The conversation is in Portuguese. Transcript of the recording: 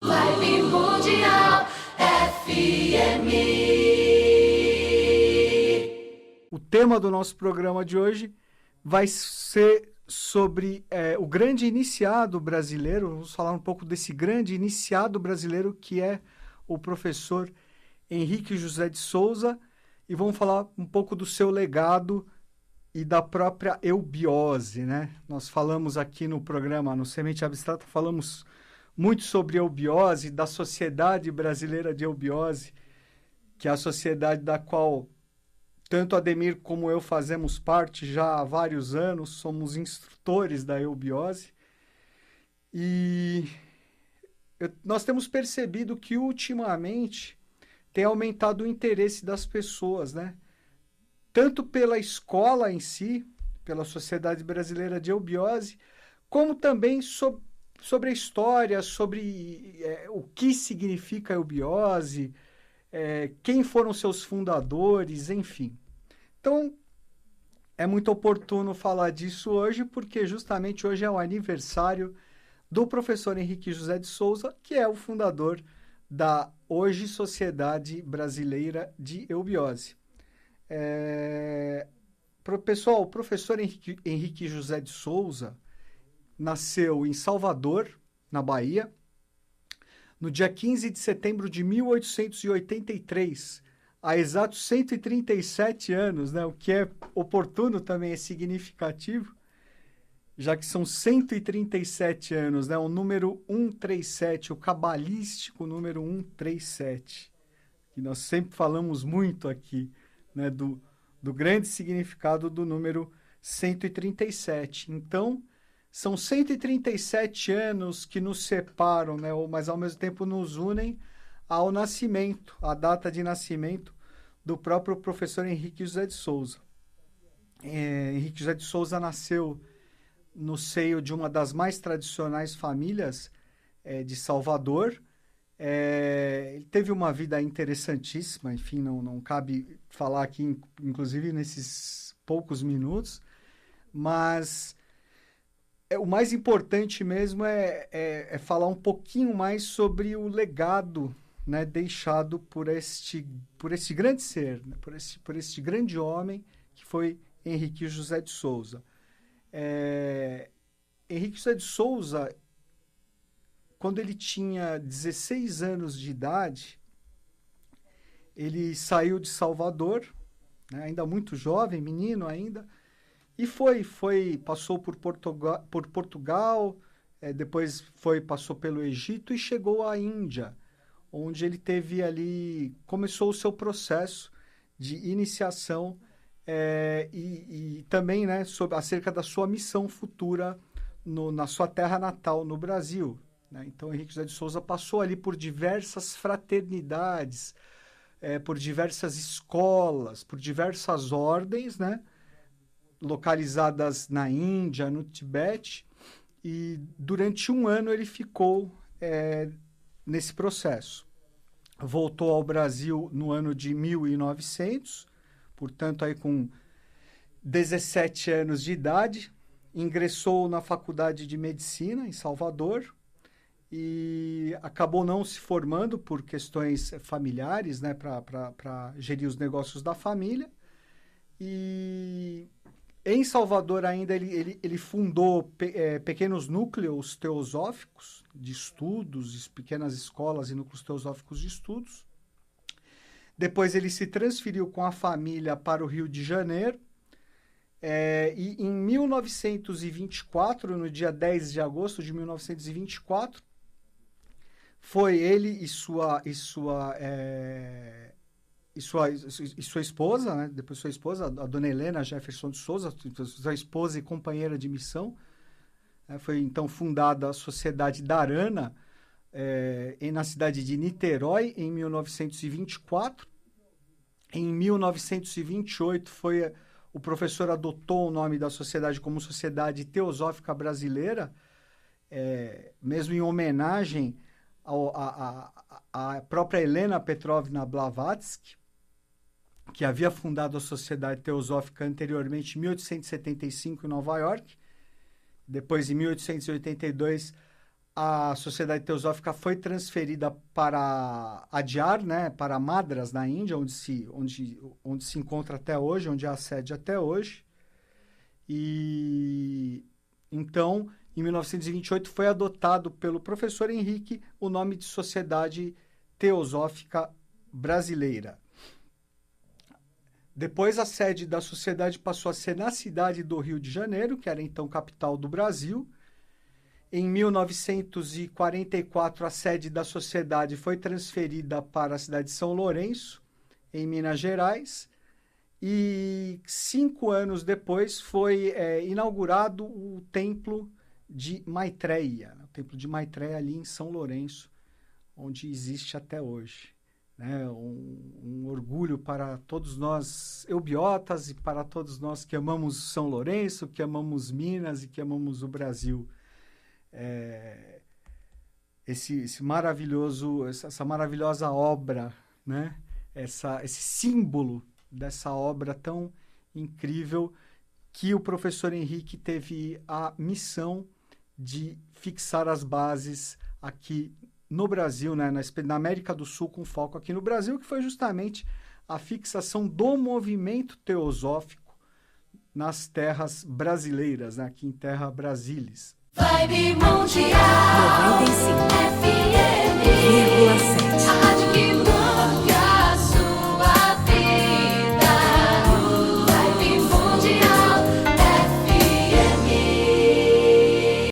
Vibe Mundial FM. O tema do nosso programa de hoje vai ser sobre o grande iniciado brasileiro. Vamos falar um pouco desse grande iniciado brasileiro que é o professor Henrique José de Souza, e vamos falar um pouco do seu legado e da própria eubiose, né? Nós falamos aqui no programa, no Semente Abstrata, falamos muito sobre eubiose, da Sociedade Brasileira de Eubiose, que é a sociedade da qual tanto Ademir como eu fazemos parte já há vários anos, somos instrutores da eubiose. E nós temos percebido que ultimamente tem aumentado o interesse das pessoas, né? Tanto pela escola em si, pela Sociedade Brasileira de Eubiose, como também sobre a história, sobre o que significa a eubiose, quem foram seus fundadores, enfim. Então, é muito oportuno falar disso hoje, porque justamente hoje é o aniversário do professor Henrique José de Souza, que é o fundador da hoje Sociedade Brasileira de Eubiose. Pessoal, o professor Henrique José de Souza nasceu em Salvador, na Bahia, no dia 15 de setembro de 1883, há exatos 137 anos, né? O que é oportuno também, é significativo, já que são 137 anos, né? O número 137, o cabalístico número 137, que nós sempre falamos muito aqui, né? Do grande significado do número 137. Então, são 137 anos que nos separam, né? Mas ao mesmo tempo nos unem ao nascimento, à data de nascimento do próprio professor Henrique José de Souza. Henrique José de Souza nasceu no seio de uma das mais tradicionais famílias de Salvador. Ele teve uma vida interessantíssima, enfim, não cabe falar aqui, inclusive nesses poucos minutos, mas o mais importante mesmo é falar um pouquinho mais sobre o legado, né, deixado por este grande ser, né, por este grande homem que foi Henrique José de Souza. Henrique José de Souza, quando ele tinha 16 anos de idade, ele saiu de Salvador, né, ainda muito jovem, menino ainda, e passou por Portugal, depois passou pelo Egito e chegou à Índia, onde ele começou o seu processo de iniciação e também, né, acerca da sua missão futura na sua terra natal, no Brasil, né? Então, Henrique José de Souza passou ali por diversas fraternidades, por diversas escolas, por diversas ordens, né, localizadas na Índia, no Tibete, e durante um ano ele ficou nesse processo. Voltou ao Brasil no ano de 1900, portanto, aí com 17 anos de idade, ingressou na Faculdade de Medicina em Salvador e acabou não se formando por questões familiares, né, para gerir os negócios da família. E em Salvador ainda ele fundou pequenos núcleos teosóficos de estudos, pequenas escolas e núcleos teosóficos de estudos. Depois ele se transferiu com a família para o Rio de Janeiro. E em 1924, no dia 10 de agosto de 1924, foi ele e sua esposa, né? Depois sua esposa, a dona Helena Jefferson de Souza, sua esposa e companheira de missão. Foi então fundada a Sociedade Dharana, na cidade de Niterói, em 1924. Em 1928, o professor adotou o nome da sociedade como Sociedade Teosófica Brasileira, mesmo em homenagem à própria Helena Petrovna Blavatsky, que havia fundado a Sociedade Teosófica anteriormente, em 1875, em Nova York. Depois, em 1882, a Sociedade Teosófica foi transferida para Adyar, né, para Madras, na Índia, onde se encontra até hoje, onde é a sede até hoje. E então, em 1928, foi adotado pelo professor Henrique o nome de Sociedade Teosófica Brasileira. Depois, a sede da sociedade passou a ser na cidade do Rio de Janeiro, que era então capital do Brasil. Em 1944, a sede da sociedade foi transferida para a cidade de São Lourenço, em Minas Gerais. E 5 anos depois foi inaugurado o Templo de Maitreya, o Templo de Maitreya ali em São Lourenço, onde existe até hoje. Né? Um orgulho para todos nós eubiotas e para todos nós que amamos São Lourenço, que amamos Minas e que amamos o Brasil. Essa maravilhosa obra, né? Esse símbolo dessa obra tão incrível que o professor Henrique teve a missão de fixar as bases aqui no Brasil, né? Na América do Sul, com foco aqui no Brasil, que foi justamente a fixação do movimento teosófico nas terras brasileiras, né? Aqui em Terra Brasilis. Vibe Mundial 95,3 FM.